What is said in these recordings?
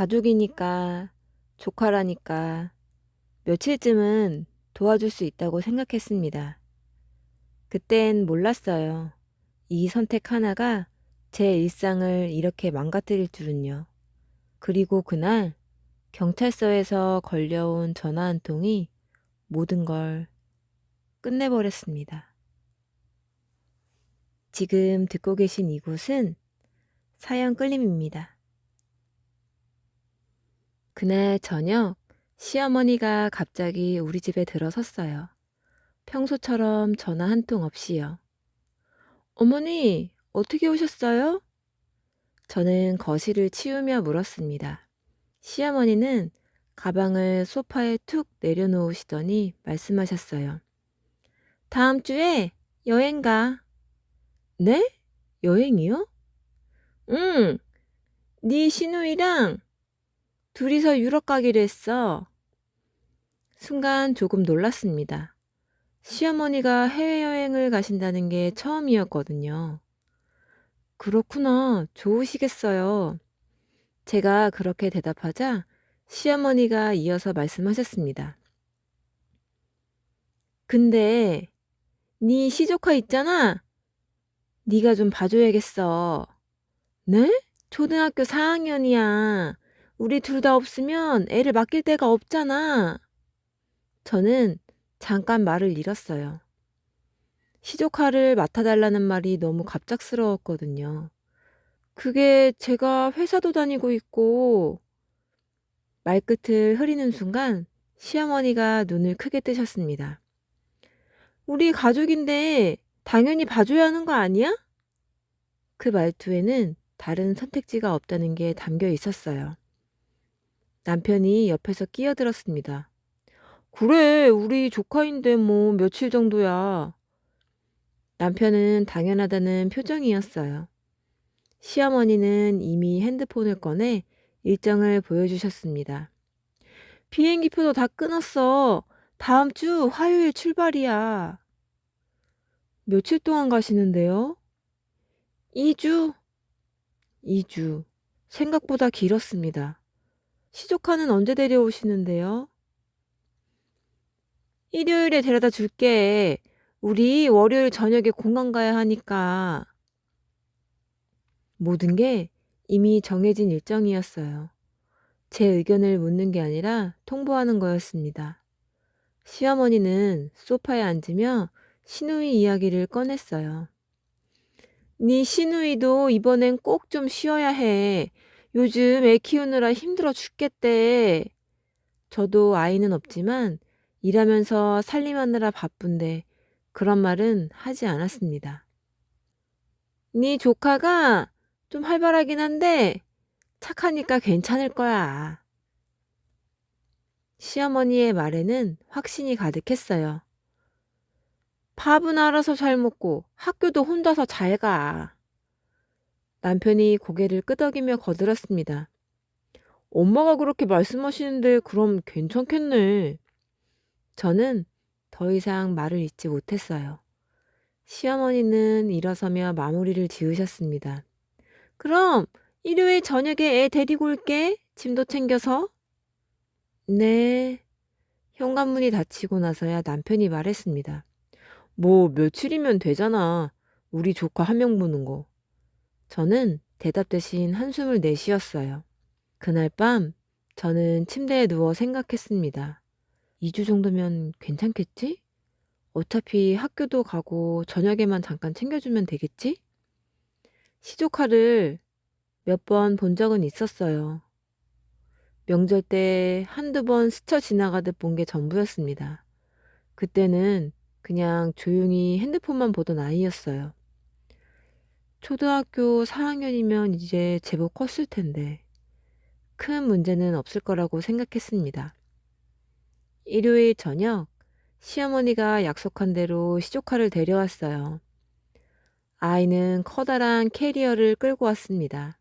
가족이니까, 조카라니까 며칠쯤은 도와줄 수 있다고 생각했습니다. 그땐 몰랐어요. 이 선택 하나가 제 일상을 이렇게 망가뜨릴 줄은요. 그리고 그날 경찰서에서 걸려온 전화 한 통이 모든 걸 끝내버렸습니다. 지금 듣고 계신 이곳은 사연 끌림입니다. 그날 저녁 시어머니가 갑자기 우리 집에 들어섰어요. 평소처럼 전화 한 통 없이요. 어머니, 어떻게 오셨어요? 저는 거실을 치우며 물었습니다. 시어머니는 가방을 소파에 툭 내려놓으시더니 말씀하셨어요. 다음 주에 여행 가. 네? 여행이요? 응, 네 시누이랑 둘이서 유럽 가기로 했어. 순간 조금 놀랐습니다. 시어머니가 해외여행을 가신다는 게 처음이었거든요. 그렇구나. 좋으시겠어요. 제가 그렇게 대답하자 시어머니가 이어서 말씀하셨습니다. 근데 네 시조카 있잖아. 네가 좀 봐줘야겠어. 네? 초등학교 4학년이야. 우리 둘 다 없으면 애를 맡길 데가 없잖아. 저는 잠깐 말을 잃었어요. 시조카를 맡아달라는 말이 너무 갑작스러웠거든요. 그게 제가 회사도 다니고 있고 말끝을 흐리는 순간 시어머니가 눈을 크게 뜨셨습니다. 우리 가족인데 당연히 봐줘야 하는 거 아니야? 그 말투에는 다른 선택지가 없다는 게 담겨 있었어요. 남편이 옆에서 끼어들었습니다. 그래, 우리 조카인데 뭐 며칠 정도야. 남편은 당연하다는 표정이었어요. 시어머니는 이미 핸드폰을 꺼내 일정을 보여주셨습니다. 비행기표도 다 끊었어. 다음 주 화요일 출발이야. 며칠 동안 가시는데요? 2주? 2주. 생각보다 길었습니다. 시조카는 언제 데려오시는데요? 일요일에 데려다 줄게. 우리 월요일 저녁에 공항 가야 하니까. 모든 게 이미 정해진 일정이었어요. 제 의견을 묻는 게 아니라 통보하는 거였습니다. 시어머니는 소파에 앉으며 시누이 이야기를 꺼냈어요. 네 시누이도 이번엔 꼭 좀 쉬어야 해. 요즘 애 키우느라 힘들어 죽겠대. 저도 아이는 없지만 일하면서 살림하느라 바쁜데 그런 말은 하지 않았습니다. 네 조카가 좀 활발하긴 한데 착하니까 괜찮을 거야. 시어머니의 말에는 확신이 가득했어요. 밥은 알아서 잘 먹고 학교도 혼자서 잘 가. 남편이 고개를 끄덕이며 거들었습니다. 엄마가 그렇게 말씀하시는데 그럼 괜찮겠네. 저는 더 이상 말을 잇지 못했어요. 시어머니는 일어서며 마무리를 지으셨습니다. 그럼 일요일 저녁에 애 데리고 올게. 짐도 챙겨서. 네. 현관문이 닫히고 나서야 남편이 말했습니다. 뭐 며칠이면 되잖아. 우리 조카 한 명 보는 거. 저는 대답 대신 한숨을 내쉬었어요. 그날 밤 저는 침대에 누워 생각했습니다. 2주 정도면 괜찮겠지? 어차피 학교도 가고 저녁에만 잠깐 챙겨주면 되겠지? 시조카를 몇 번 본 적은 있었어요. 명절 때 한두 번 스쳐 지나가듯 본 게 전부였습니다. 그때는 그냥 조용히 핸드폰만 보던 아이였어요. 초등학교 4학년이면 이제 제법 컸을 텐데 큰 문제는 없을 거라고 생각했습니다. 일요일 저녁 시어머니가 약속한 대로 시조카를 데려왔어요. 아이는 커다란 캐리어를 끌고 왔습니다.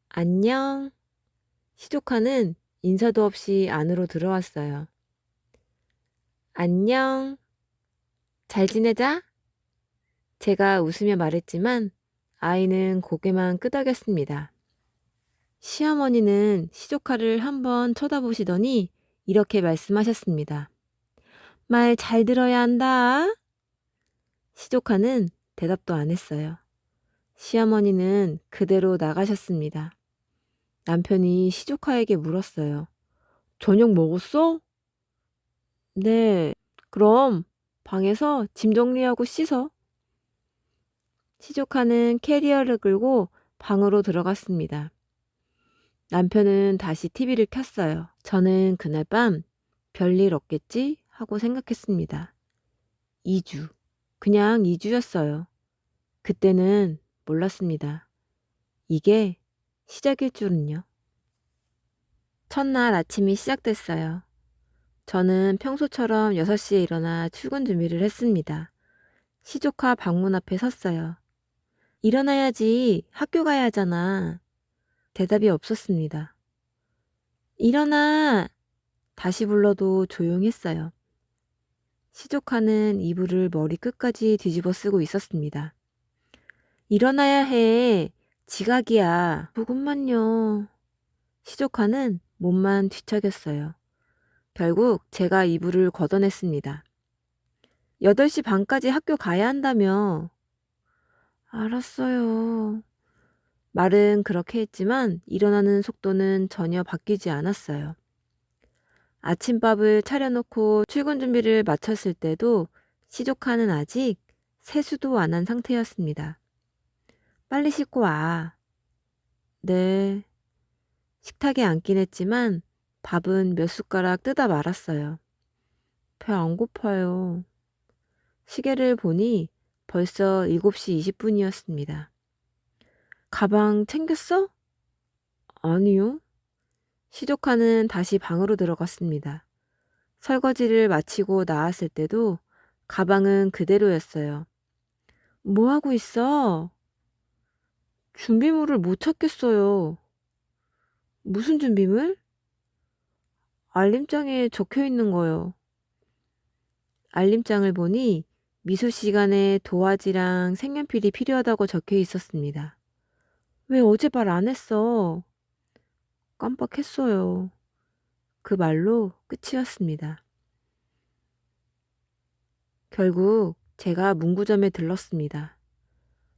안녕. 시조카는 인사도 없이 안으로 들어왔어요. 안녕. 잘 지내자? 제가 웃으며 말했지만 아이는 고개만 끄덕였습니다. 시어머니는 시조카를 한번 쳐다보시더니 이렇게 말씀하셨습니다. 말 잘 들어야 한다. 시조카는 대답도 안 했어요. 시어머니는 그대로 나가셨습니다. 남편이 시조카에게 물었어요. 저녁 먹었어? 네. 그럼 방에서 짐 정리하고 씻어. 시조카는 캐리어를 끌고 방으로 들어갔습니다. 남편은 다시 TV를 켰어요. 저는 그날 밤 별일 없겠지 하고 생각했습니다. 2주. 그냥 2주였어요. 그때는 몰랐습니다. 이게 시작일 줄은요. 첫날 아침이 시작됐어요. 저는 평소처럼 6시에 일어나 출근 준비를 했습니다. 시조카 방문 앞에 섰어요. 일어나야지. 학교 가야 하잖아. 대답이 없었습니다. 일어나! 다시 불러도 조용했어요. 시조카는 이불을 머리 끝까지 뒤집어 쓰고 있었습니다. 일어나야 해. 지각이야. 조금만요. 시조카는 몸만 뒤척였어요. 결국 제가 이불을 걷어냈습니다. 8시 반까지 학교 가야 한다며. 알았어요. 말은 그렇게 했지만 일어나는 속도는 전혀 바뀌지 않았어요. 아침밥을 차려놓고 출근 준비를 마쳤을 때도 시조카는 아직 세수도 안 한 상태였습니다. 빨리 씻고 와. 네. 식탁에 앉긴 했지만 밥은 몇 숟가락 뜯어 말았어요. 배 안 고파요. 시계를 보니 벌써 7시 20분이었습니다. 가방 챙겼어? 아니요. 시조카는 다시 방으로 들어갔습니다. 설거지를 마치고 나왔을 때도 가방은 그대로였어요. 뭐 하고 있어? 준비물을 못 찾겠어요. 무슨 준비물? 알림장에 적혀 있는 거요. 알림장을 보니 미술 시간에 도화지랑 색연필이 필요하다고 적혀 있었습니다. 왜 어제 말 안 했어? 깜빡했어요. 그 말로 끝이었습니다. 결국 제가 문구점에 들렀습니다.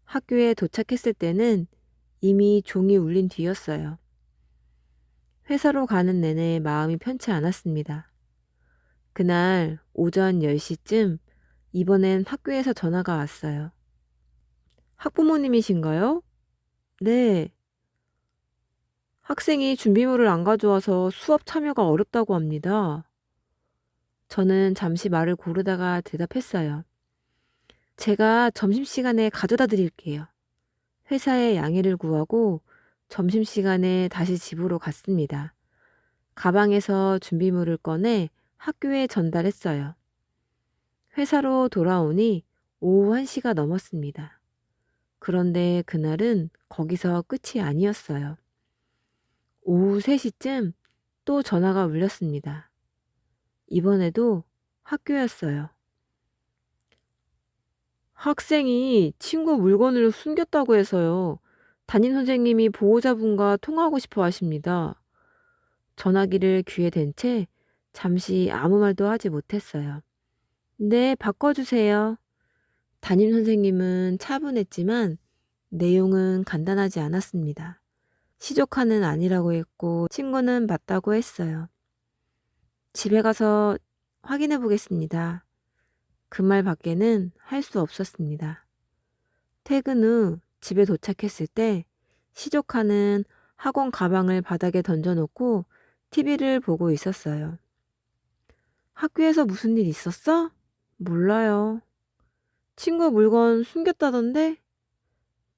학교에 도착했을 때는 이미 종이 울린 뒤였어요. 회사로 가는 내내 마음이 편치 않았습니다. 그날 오전 10시쯤 이번엔 학교에서 전화가 왔어요. 학부모님이신가요? 네. 학생이 준비물을 안 가져와서 수업 참여가 어렵다고 합니다. 저는 잠시 말을 고르다가 대답했어요. 제가 점심시간에 가져다 드릴게요. 회사에 양해를 구하고 점심시간에 다시 집으로 갔습니다. 가방에서 준비물을 꺼내 학교에 전달했어요. 회사로 돌아오니 오후 1시가 넘었습니다. 그런데 그날은 거기서 끝이 아니었어요. 오후 3시쯤 또 전화가 울렸습니다. 이번에도 학교였어요. 학생이 친구 물건을 숨겼다고 해서요. 담임 선생님이 보호자분과 통화하고 싶어 하십니다. 전화기를 귀에 댄 채 잠시 아무 말도 하지 못했어요. 네, 바꿔주세요. 담임 선생님은 차분했지만 내용은 간단하지 않았습니다. 시조카는 아니라고 했고 친구는 맞다고 했어요. 집에 가서 확인해 보겠습니다. 그 말 밖에는 할 수 없었습니다. 퇴근 후 집에 도착했을 때 시조카는 학원 가방을 바닥에 던져놓고 TV를 보고 있었어요. 학교에서 무슨 일 있었어? 몰라요. 친구 물건 숨겼다던데?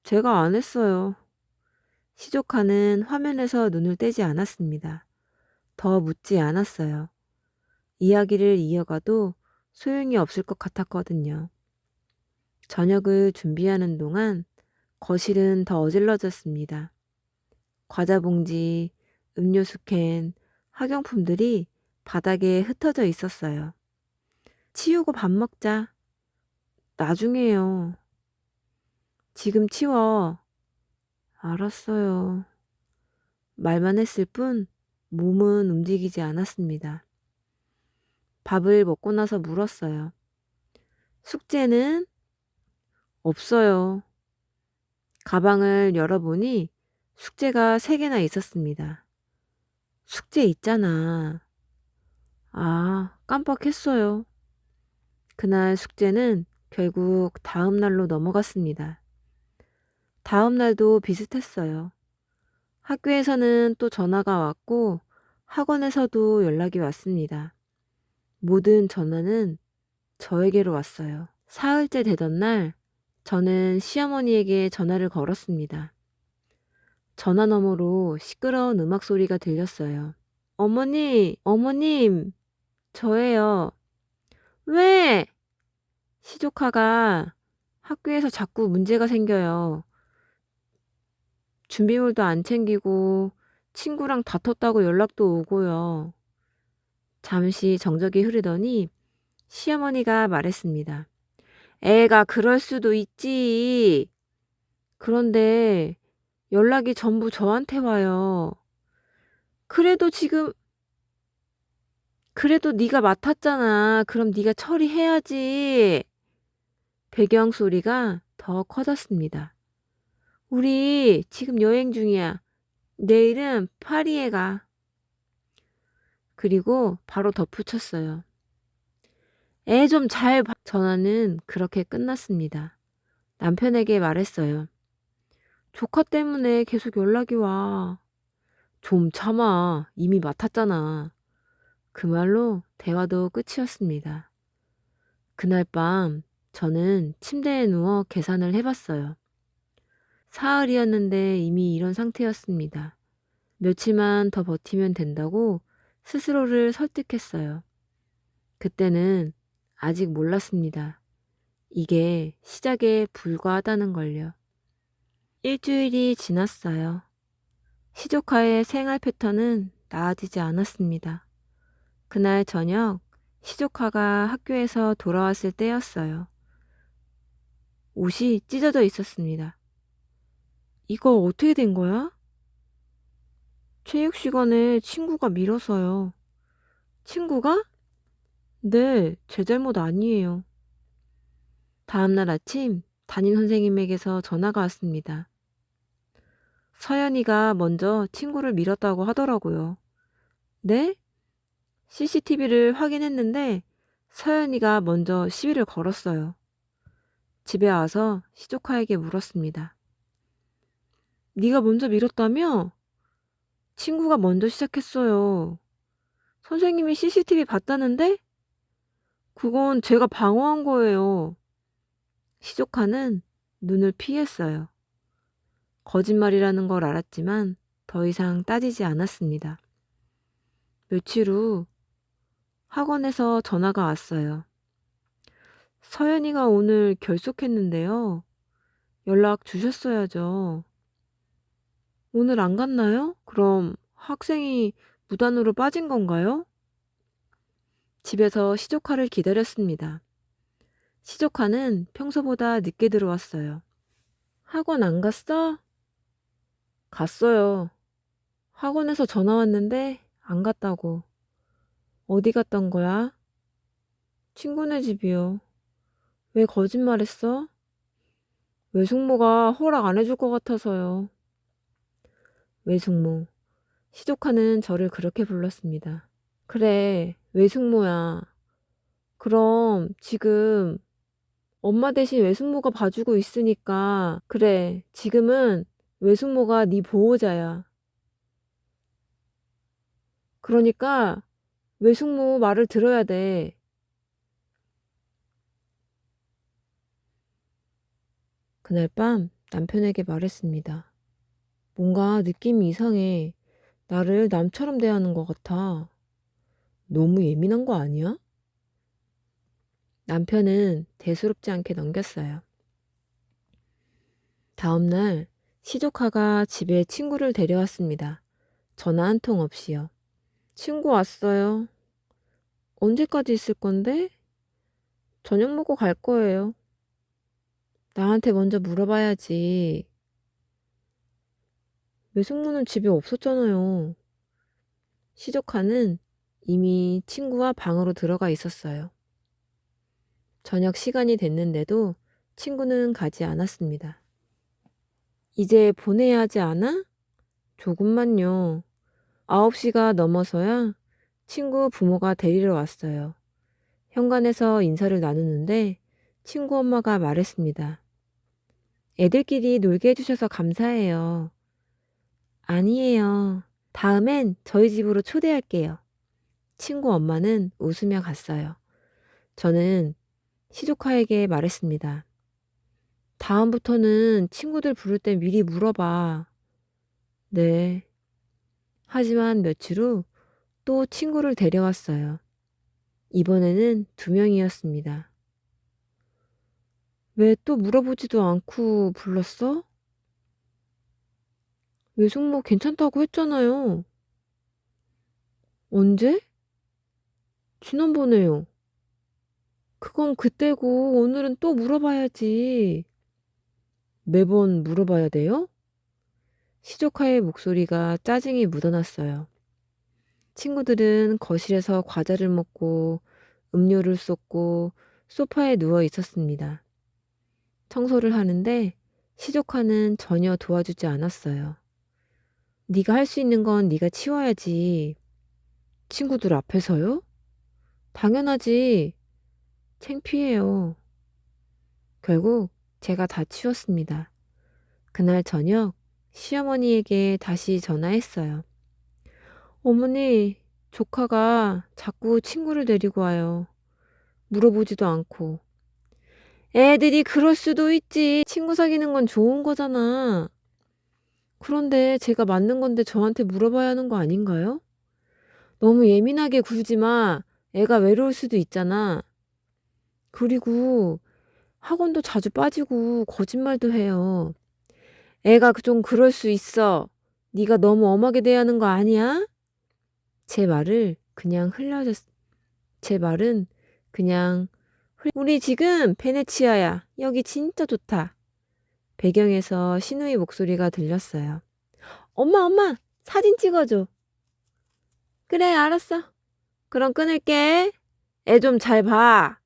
제가 안 했어요. 시조카는 화면에서 눈을 떼지 않았습니다. 더 묻지 않았어요. 이야기를 이어가도 소용이 없을 것 같았거든요. 저녁을 준비하는 동안 거실은 더 어질러졌습니다. 과자 봉지, 음료수 캔, 학용품들이 바닥에 흩어져 있었어요. 치우고 밥 먹자. 나중에요. 지금 치워. 알았어요. 말만 했을 뿐 몸은 움직이지 않았습니다. 밥을 먹고 나서 물었어요. 숙제는? 없어요. 가방을 열어보니 숙제가 3개나 있었습니다. 숙제 있잖아. 아, 깜빡했어요. 그날 숙제는 결국 다음 날로 넘어갔습니다. 다음 날도 비슷했어요. 학교에서는 또 전화가 왔고 학원에서도 연락이 왔습니다. 모든 전화는 저에게로 왔어요. 사흘째 되던 날 저는 시어머니에게 전화를 걸었습니다. 전화 너머로 시끄러운 음악 소리가 들렸어요. 어머니, 어머님, 저예요. 왜? 시조카가 학교에서 자꾸 문제가 생겨요. 준비물도 안 챙기고 친구랑 다퉜다고 연락도 오고요. 잠시 정적이 흐르더니 시어머니가 말했습니다. 애가 그럴 수도 있지. 그런데 연락이 전부 저한테 와요. 그래도 네가 맡았잖아. 그럼 네가 처리해야지. 배경 소리가 더 커졌습니다. 우리 지금 여행 중이야. 내일은 파리에 가. 그리고 바로 덧붙였어요. 애 좀 잘 봐. 전화는 그렇게 끝났습니다. 남편에게 말했어요. 조카 때문에 계속 연락이 와. 좀 참아. 이미 맡았잖아. 그 말로 대화도 끝이었습니다. 그날 밤 저는 침대에 누워 계산을 해봤어요. 사흘이었는데 이미 이런 상태였습니다. 며칠만 더 버티면 된다고 스스로를 설득했어요. 그때는 아직 몰랐습니다. 이게 시작에 불과하다는 걸요. 일주일이 지났어요. 시조카의 생활 패턴은 나아지지 않았습니다. 그날 저녁 시조카가 학교에서 돌아왔을 때였어요. 옷이 찢어져 있었습니다. 이거 어떻게 된 거야? 체육 시간에 친구가 밀어서요. 친구가? 네, 제 잘못 아니에요. 다음날 아침 담임 선생님에게서 전화가 왔습니다. 서연이가 먼저 친구를 밀었다고 하더라고요. 네? CCTV를 확인했는데 서연이가 먼저 시비를 걸었어요. 집에 와서 시조카에게 물었습니다. 네가 먼저 밀었다며? 친구가 먼저 시작했어요. 선생님이 CCTV 봤다는데? 그건 제가 방어한 거예요. 시조카는 눈을 피했어요. 거짓말이라는 걸 알았지만 더 이상 따지지 않았습니다. 며칠 후 학원에서 전화가 왔어요. 서연이가 오늘 결석했는데요. 연락 주셨어야죠. 오늘 안 갔나요? 그럼 학생이 무단으로 빠진 건가요? 집에서 시조카를 기다렸습니다. 시조카는 평소보다 늦게 들어왔어요. 학원 안 갔어? 갔어요. 학원에서 전화 왔는데 안 갔다고. 어디 갔던 거야? 친구네 집이요. 왜 거짓말했어? 외숙모가 허락 안 해줄 것 같아서요. 외숙모. 시조카는 저를 그렇게 불렀습니다. 그래, 외숙모야. 그럼 지금 엄마 대신 외숙모가 봐주고 있으니까 그래, 지금은 외숙모가 네 보호자야. 그러니까 외숙모 말을 들어야 돼. 그날 밤 남편에게 말했습니다. 뭔가 느낌이 이상해. 나를 남처럼 대하는 것 같아. 너무 예민한 거 아니야? 남편은 대수롭지 않게 넘겼어요. 다음날 시조카가 집에 친구를 데려왔습니다. 전화 한 통 없이요. 친구 왔어요. 언제까지 있을 건데? 저녁 먹고 갈 거예요. 나한테 먼저 물어봐야지. 외숙모는 집에 없었잖아요. 시조카는 이미 친구와 방으로 들어가 있었어요. 저녁 시간이 됐는데도 친구는 가지 않았습니다. 이제 보내야 하지 않아? 조금만요. 9시가 넘어서야 친구 부모가 데리러 왔어요. 현관에서 인사를 나누는데 친구 엄마가 말했습니다. 애들끼리 놀게 해주셔서 감사해요. 아니에요. 다음엔 저희 집으로 초대할게요. 친구 엄마는 웃으며 갔어요. 저는 시조카에게 말했습니다. 다음부터는 친구들 부를 때 미리 물어봐. 네. 하지만 며칠 후 또 친구를 데려왔어요. 이번에는 2명이었습니다. 왜 또 물어보지도 않고 불렀어? 외숙모 괜찮다고 했잖아요. 언제? 지난번에요. 그건 그때고 오늘은 또 물어봐야지. 매번 물어봐야 돼요? 시조카의 목소리가 짜증이 묻어났어요. 친구들은 거실에서 과자를 먹고 음료를 쏟고 소파에 누워 있었습니다. 청소를 하는데 시조카는 전혀 도와주지 않았어요. 네가 할 수 있는 건 네가 치워야지. 친구들 앞에서요? 당연하지. 창피해요. 결국 제가 다 치웠습니다. 그날 저녁 시어머니에게 다시 전화했어요. 어머니, 조카가 자꾸 친구를 데리고 와요. 물어보지도 않고. 애들이 그럴 수도 있지. 친구 사귀는 건 좋은 거잖아. 그런데 제가 맞는 건데 저한테 물어봐야 하는 거 아닌가요? 너무 예민하게 굴지 마. 애가 외로울 수도 있잖아. 그리고 학원도 자주 빠지고 거짓말도 해요. 애가 좀 그럴 수 있어. 네가 너무 엄하게 대하는 거 아니야? 제 말을 그냥 흘려줬. 제 말은 그냥 우리 지금 베네치아야. 여기 진짜 좋다. 배경에서 신우의 목소리가 들렸어요. 엄마, 엄마, 사진 찍어줘. 그래, 알았어. 그럼 끊을게. 애 좀 잘 봐.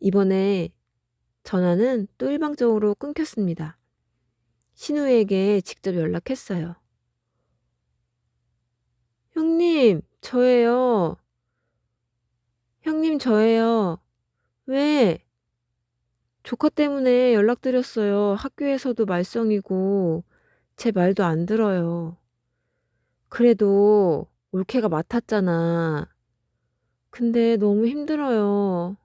이번에 전화는 또 일방적으로 끊겼습니다. 신우에게 직접 연락했어요. 형님, 저예요. 형님, 저예요. 왜? 조카 때문에 연락드렸어요. 학교에서도 말썽이고 제 말도 안 들어요. 그래도 올케가 맡았잖아. 근데 너무 힘들어요.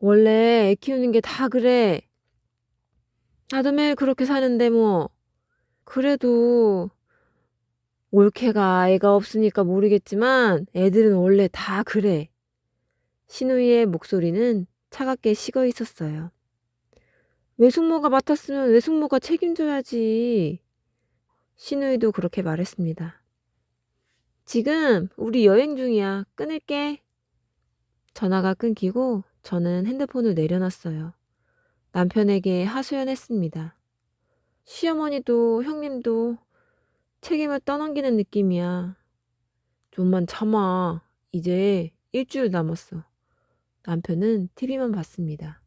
원래 애 키우는 게 다 그래. 나도 매일 그렇게 사는데 뭐. 그래도 올케가 애가 없으니까 모르겠지만 애들은 원래 다 그래. 신우이의 목소리는 차갑게 식어 있었어요. 외숙모가 맡았으면 외숙모가 책임져야지. 신우이도 그렇게 말했습니다. 지금 우리 여행 중이야. 끊을게. 전화가 끊기고 저는 핸드폰을 내려놨어요. 남편에게 하소연했습니다. 시어머니도 형님도 책임을 떠넘기는 느낌이야. 좀만 참아. 이제 일주일 남았어. 남편은 TV만 봤습니다.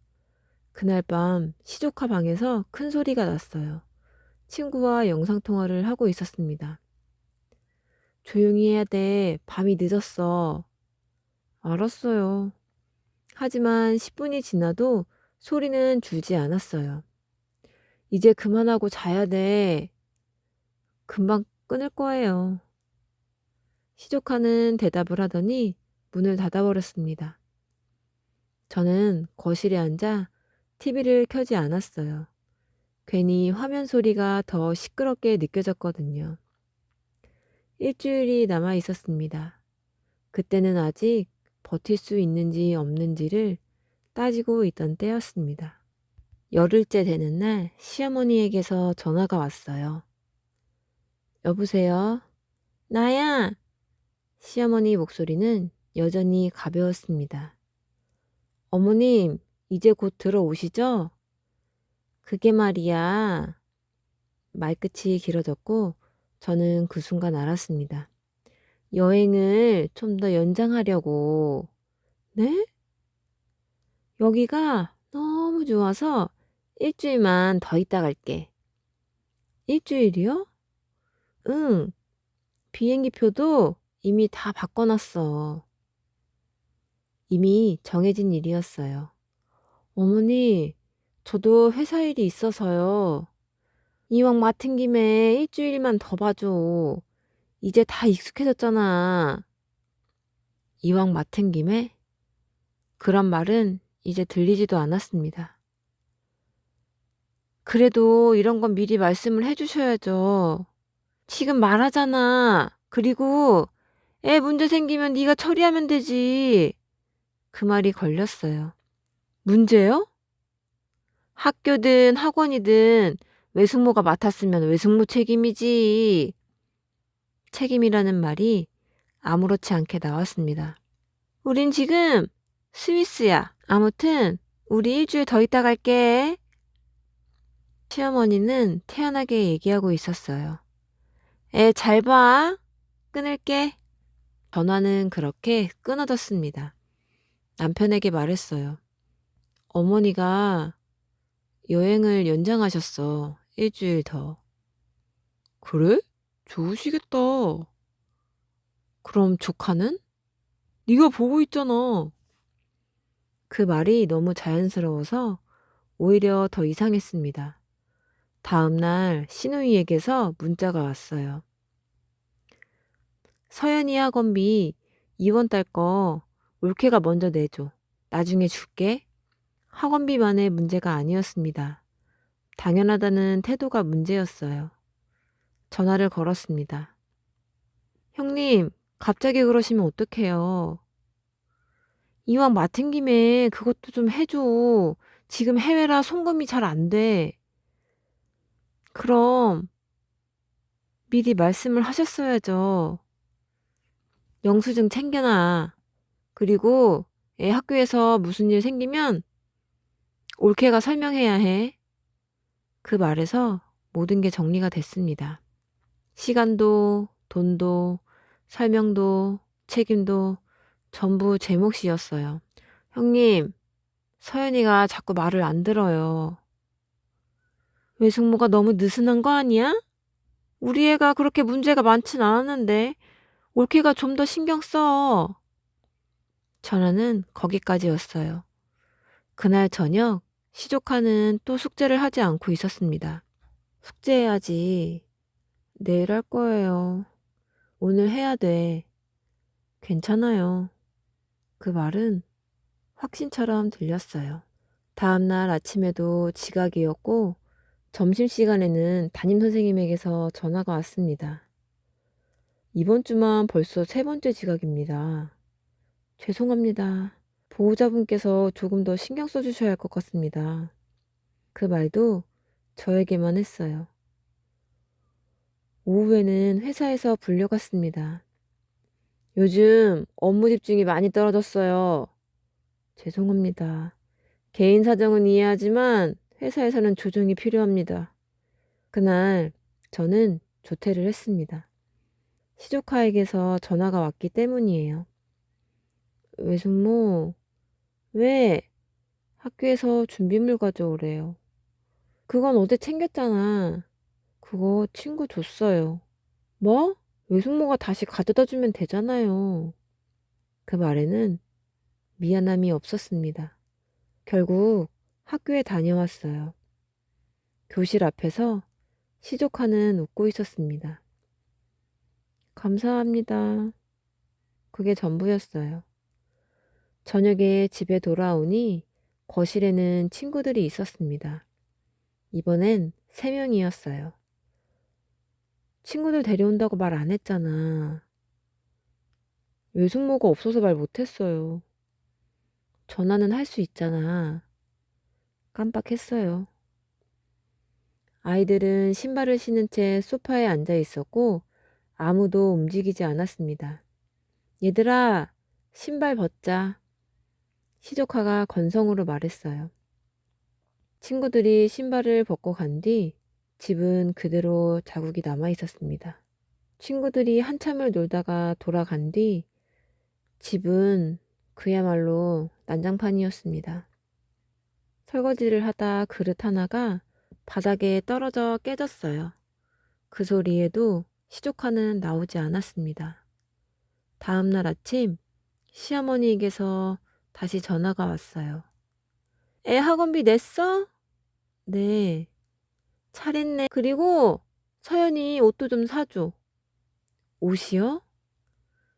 그날 밤 시조카 방에서 큰 소리가 났어요. 친구와 영상통화를 하고 있었습니다. 조용히 해야 돼. 밤이 늦었어. 알았어요. 하지만 10분이 지나도 소리는 줄지 않았어요. 이제 그만하고 자야 돼. 금방 끊을 거예요. 시조카는 대답을 하더니 문을 닫아버렸습니다. 저는 거실에 앉아 TV를 켜지 않았어요. 괜히 화면 소리가 더 시끄럽게 느껴졌거든요. 일주일이 남아 있었습니다. 그때는 아직 버틸 수 있는지 없는지를 따지고 있던 때였습니다. 열흘째 되는 날 시어머니에게서 전화가 왔어요. 여보세요? 나야! 시어머니 목소리는 여전히 가벼웠습니다. 어머님, 이제 곧 들어오시죠? 그게 말이야. 말끝이 길어졌고 저는 그 순간 알았습니다. 여행을 좀 더 연장하려고. 네? 여기가 너무 좋아서 일주일만 더 있다 갈게. 일주일이요? 응. 비행기 표도 이미 다 바꿔놨어. 이미 정해진 일이었어요. 어머니, 저도 회사 일이 있어서요. 이왕 맡은 김에 일주일만 더 봐줘. 이제 다 익숙해졌잖아. 이왕 맡은 김에? 그런 말은 이제 들리지도 않았습니다. 그래도 이런 건 미리 말씀을 해주셔야죠. 지금 말하잖아. 그리고 애 문제 생기면 네가 처리하면 되지. 그 말이 걸렸어요. 문제요? 학교든 학원이든 외숙모가 맡았으면 외숙모 책임이지. 책임이라는 말이 아무렇지 않게 나왔습니다. 우린 지금 스위스야. 아무튼 우리 일주일 더 있다 갈게. 시어머니는 태연하게 얘기하고 있었어요. 애 잘 봐. 끊을게. 전화는 그렇게 끊어졌습니다. 남편에게 말했어요. 어머니가 여행을 연장하셨어. 일주일 더. 그래? 좋으시겠다. 그럼 조카는? 네가 보고 있잖아. 그 말이 너무 자연스러워서 오히려 더 이상했습니다. 다음 날 시누이에게서 문자가 왔어요. 서연이 학원비 이번 달 거 올케가 먼저 내줘. 나중에 줄게. 학원비만의 문제가 아니었습니다. 당연하다는 태도가 문제였어요. 전화를 걸었습니다. 형님, 갑자기 그러시면 어떡해요. 이왕 맡은 김에 그것도 좀 해줘. 지금 해외라 송금이 잘 안 돼. 그럼 미리 말씀을 하셨어야죠. 영수증 챙겨놔. 그리고 애 학교에서 무슨 일 생기면 올케가 설명해야 해. 그 말에서 모든 게 정리가 됐습니다. 시간도, 돈도, 설명도, 책임도 전부 제 몫이었어요. 형님, 서연이가 자꾸 말을 안 들어요. 외숙모가 너무 느슨한 거 아니야? 우리 애가 그렇게 문제가 많진 않았는데 올케가 좀 더 신경 써. 전화는 거기까지였어요. 그날 저녁 시조카는 또 숙제를 하지 않고 있었습니다. 숙제해야지. 내일 할 거예요. 오늘 해야 돼. 괜찮아요. 그 말은 확신처럼 들렸어요. 다음날 아침에도 지각이었고 점심시간에는 담임선생님에게서 전화가 왔습니다. 이번 주만 벌써 3번째 지각입니다. 죄송합니다. 보호자분께서 조금 더 신경 써주셔야 할 것 같습니다. 그 말도 저에게만 했어요. 오후에는 회사에서 불려갔습니다. 요즘 업무 집중이 많이 떨어졌어요. 죄송합니다. 개인 사정은 이해하지만 회사에서는 조정이 필요합니다. 그날 저는 조퇴를 했습니다. 시조카에게서 전화가 왔기 때문이에요. 외숙모, 왜? 학교에서 준비물 가져오래요. 그건 어제 챙겼잖아. 그거 친구 줬어요. 뭐? 외숙모가 다시 가져다 주면 되잖아요. 그 말에는 미안함이 없었습니다. 결국 학교에 다녀왔어요. 교실 앞에서 시조카는 웃고 있었습니다. 감사합니다. 그게 전부였어요. 저녁에 집에 돌아오니 거실에는 친구들이 있었습니다. 이번엔 3명이었어요. 친구들 데려온다고 말 안 했잖아. 외숙모가 없어서 말 못했어요. 전화는 할 수 있잖아. 깜빡했어요. 아이들은 신발을 신은 채 소파에 앉아 있었고 아무도 움직이지 않았습니다. 얘들아, 신발 벗자. 시조카가 건성으로 말했어요. 친구들이 신발을 벗고 간 뒤 집은 그대로 자국이 남아 있었습니다. 친구들이 한참을 놀다가 돌아간 뒤 집은 그야말로 난장판이었습니다. 설거지를 하다 그릇 하나가 바닥에 떨어져 깨졌어요. 그 소리에도 시조카는 나오지 않았습니다. 다음 날 아침 시어머니에게서 다시 전화가 왔어요. 애 학원비 냈어? 네. 잘했네. 그리고 서연이 옷도 좀 사줘. 옷이요?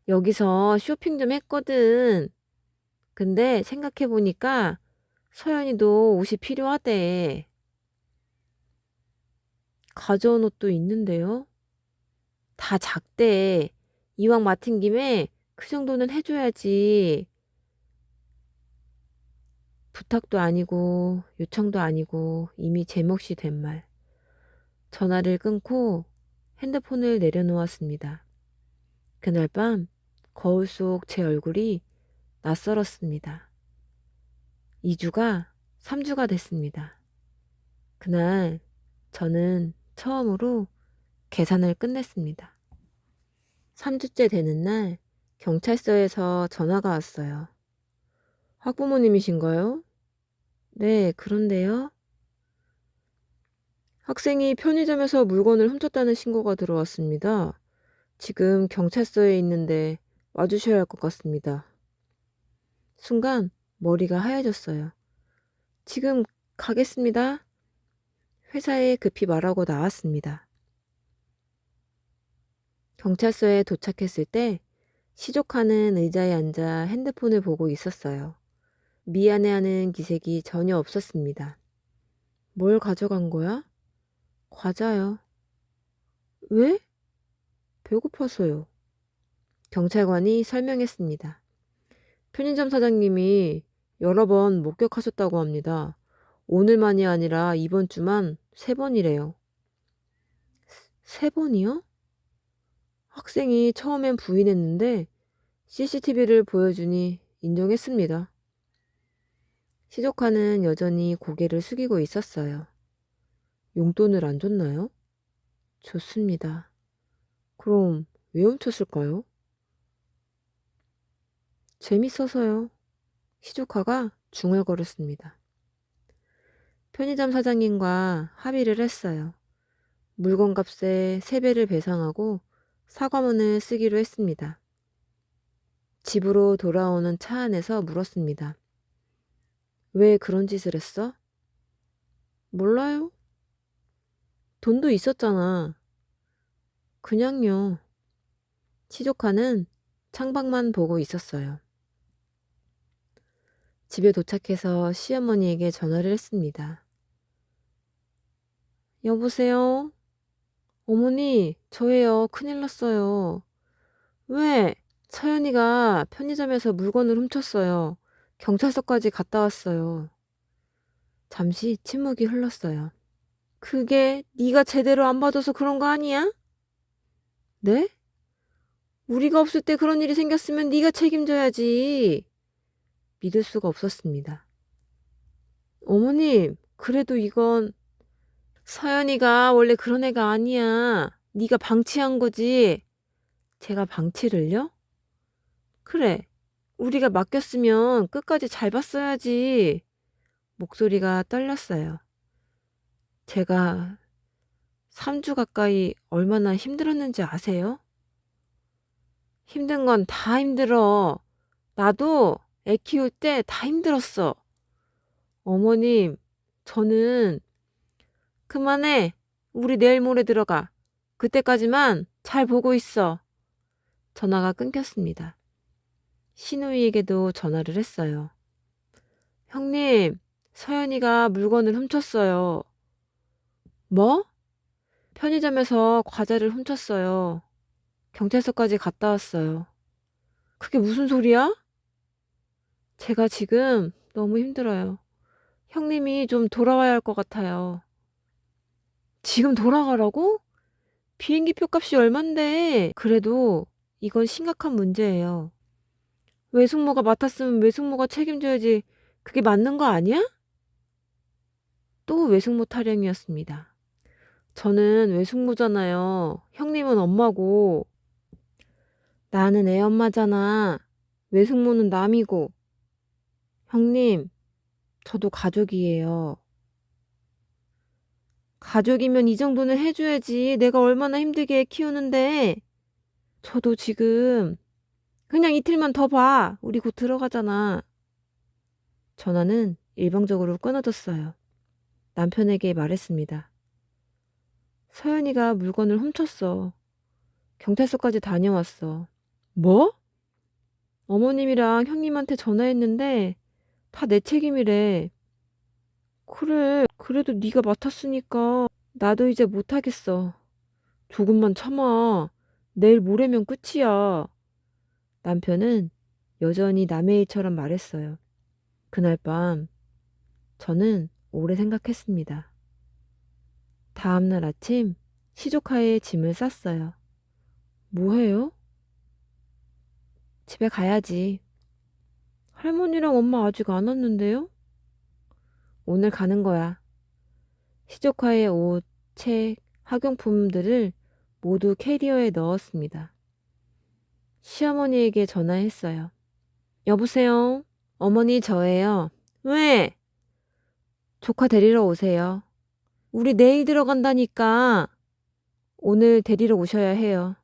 여기서 쇼핑 좀 했거든. 근데 생각해보니까 서연이도 옷이 필요하대. 가져온 옷도 있는데요. 다 작대. 이왕 맡은 김에 그 정도는 해줘야지. 부탁도 아니고 요청도 아니고 이미 제 몫이 된 말. 전화를 끊고 핸드폰을 내려놓았습니다. 그날 밤 거울 속 제 얼굴이 낯설었습니다. 2주가 3주가 됐습니다. 그날 저는 처음으로 계산을 끝냈습니다. 3주째 되는 날 경찰서에서 전화가 왔어요. 학부모님이신가요? 네, 그런데요. 학생이 편의점에서 물건을 훔쳤다는 신고가 들어왔습니다. 지금 경찰서에 있는데 와주셔야 할 것 같습니다. 순간 머리가 하얘졌어요. 지금 가겠습니다. 회사에 급히 말하고 나왔습니다. 경찰서에 도착했을 때 시족하는 의자에 앉아 핸드폰을 보고 있었어요. 미안해하는 기색이 전혀 없었습니다. 뭘 가져간 거야? 과자요. 왜? 배고파서요. 경찰관이 설명했습니다. 편의점 사장님이 여러 번 목격하셨다고 합니다. 오늘만이 아니라 이번 주만 3번이래요. 3번이요? 학생이 처음엔 부인했는데 CCTV를 보여주니 인정했습니다. 시조카는 여전히 고개를 숙이고 있었어요. 용돈을 안 줬나요? 줬습니다. 그럼 왜 훔쳤을까요? 재밌어서요. 시조카가 중얼거렸습니다. 편의점 사장님과 합의를 했어요. 물건값의 3배를 배상하고 사과문을 쓰기로 했습니다. 집으로 돌아오는 차 안에서 물었습니다. 왜 그런 짓을 했어? 몰라요. 돈도 있었잖아. 그냥요. 시조카는 창밖만 보고 있었어요. 집에 도착해서 시어머니에게 전화를 했습니다. 여보세요? 어머니, 저예요. 큰일 났어요. 왜? 서연이가 편의점에서 물건을 훔쳤어요. 경찰서까지 갔다 왔어요. 잠시 침묵이 흘렀어요. 그게 네가 제대로 안 봐줘서 그런 거 아니야? 네? 우리가 없을 때 그런 일이 생겼으면 네가 책임져야지. 믿을 수가 없었습니다. 어머님, 그래도 이건 서연이가 원래 그런 애가 아니야. 네가 방치한 거지. 제가 방치를요? 그래. 우리가 맡겼으면 끝까지 잘 봤어야지. 목소리가 떨렸어요. 제가 3주 가까이 얼마나 힘들었는지 아세요? 힘든 건 다 힘들어. 나도 애 키울 때 다 힘들었어. 어머님, 저는 그만해. 우리 내일 모레 들어가. 그때까지만 잘 보고 있어. 전화가 끊겼습니다. 시누이에게도 전화를 했어요. 형님, 서연이가 물건을 훔쳤어요. 뭐? 편의점에서 과자를 훔쳤어요. 경찰서까지 갔다 왔어요. 그게 무슨 소리야? 제가 지금 너무 힘들어요. 형님이 좀 돌아와야 할 것 같아요. 지금 돌아가라고? 비행기 표값이 얼만데? 그래도 이건 심각한 문제예요. 외숙모가 맡았으면 외숙모가 책임져야지. 그게 맞는 거 아니야? 또 외숙모 타령이었습니다. 저는 외숙모잖아요. 형님은 엄마고. 나는 애 엄마잖아. 외숙모는 남이고. 형님, 저도 가족이에요. 가족이면 이 정도는 해줘야지. 내가 얼마나 힘들게 애 키우는데. 저도 지금 그냥 이틀만 더 봐. 우리 곧 들어가잖아. 전화는 일방적으로 끊어졌어요. 남편에게 말했습니다. 서연이가 물건을 훔쳤어. 경찰서까지 다녀왔어. 뭐? 어머님이랑 형님한테 전화했는데 다 내 책임이래. 그래, 그래도 네가 맡았으니까 나도 이제 못하겠어. 조금만 참아. 내일 모레면 끝이야. 남편은 여전히 남의 일처럼 말했어요. 그날 밤 저는 오래 생각했습니다. 다음날 아침 시조카에 짐을 쌌어요. 뭐해요? 집에 가야지. 할머니랑 엄마 아직 안 왔는데요? 오늘 가는 거야. 시조카에 옷, 책, 학용품들을 모두 캐리어에 넣었습니다. 시어머니에게 전화했어요. 여보세요? 어머니 저예요. 왜? 조카 데리러 오세요. 우리 내일 들어간다니까. 오늘 데리러 오셔야 해요.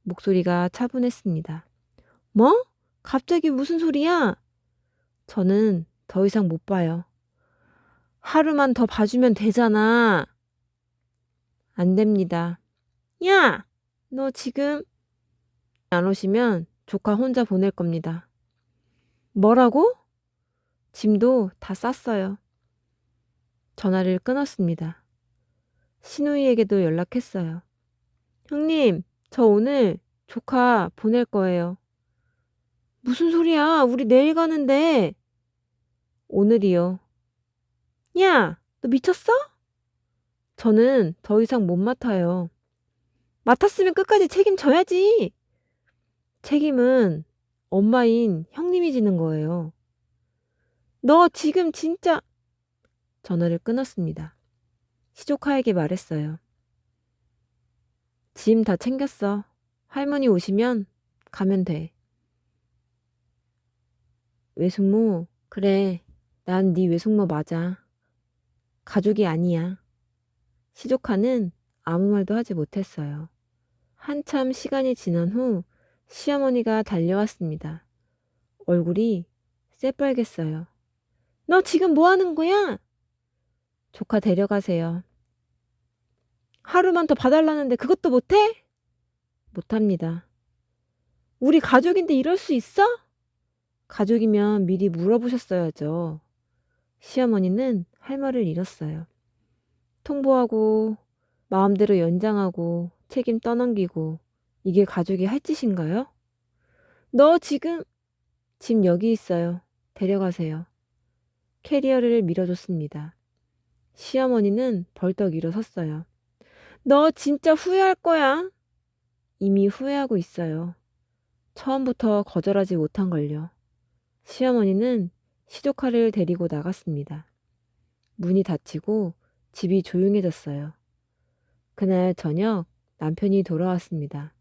목소리가 차분했습니다. 뭐? 갑자기 무슨 소리야? 저는 더 이상 못 봐요. 하루만 더 봐주면 되잖아. 안 됩니다. 야! 너 지금 안 오시면 조카 혼자 보낼 겁니다. 뭐라고? 짐도 다 쌌어요. 전화를 끊었습니다. 신우이에게도 연락했어요. 형님, 저 오늘 조카 보낼 거예요. 무슨 소리야? 우리 내일 가는데. 오늘이요. 야, 너 미쳤어? 저는 더 이상 못 맡아요. 맡았으면 끝까지 책임져야지. 책임은 엄마인 형님이 지는 거예요. 너 지금 진짜... 전화를 끊었습니다. 시조카에게 말했어요. 짐 다 챙겼어. 할머니 오시면 가면 돼. 외숙모, 그래. 난 네 외숙모 맞아. 가족이 아니야. 시조카는 아무 말도 하지 못했어요. 한참 시간이 지난 후 시어머니가 달려왔습니다. 얼굴이 새빨갰어요. 너 지금 뭐 하는 거야? 조카 데려가세요. 하루만 더 봐달라는데 그것도 못해? 못합니다. 우리 가족인데 이럴 수 있어? 가족이면 미리 물어보셨어야죠. 시어머니는 할 말을 잃었어요. 통보하고 마음대로 연장하고 책임 떠넘기고 이게 가족이 할 짓인가요? 너 지금 짐 여기 있어요. 데려가세요. 캐리어를 밀어줬습니다. 시어머니는 벌떡 일어섰어요. 너 진짜 후회할 거야. 이미 후회하고 있어요. 처음부터 거절하지 못한 걸요. 시어머니는 시조카를 데리고 나갔습니다. 문이 닫히고 집이 조용해졌어요. 그날 저녁 남편이 돌아왔습니다.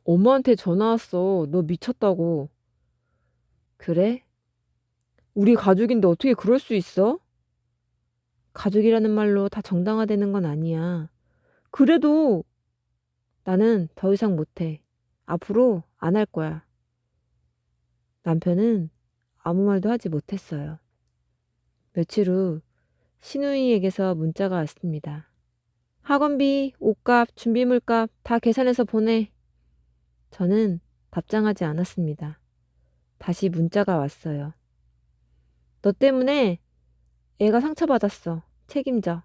엄마한테 전화 왔어. 너 미쳤다고. 그래? 우리 가족인데 어떻게 그럴 수 있어? 가족이라는 말로 다 정당화되는 건 아니야. 그래도 나는 더 이상 못해. 앞으로 안 할 거야. 남편은 아무 말도 하지 못했어요. 며칠 후 신우이에게서 문자가 왔습니다. 학원비, 옷값, 준비물값 다 계산해서 보내. 저는 답장하지 않았습니다. 다시 문자가 왔어요. 너 때문에 애가 상처받았어. 책임져.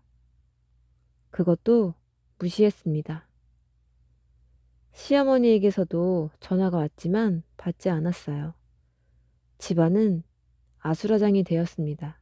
그것도 무시했습니다. 시어머니에게서도 전화가 왔지만 받지 않았어요. 집안은 아수라장이 되었습니다.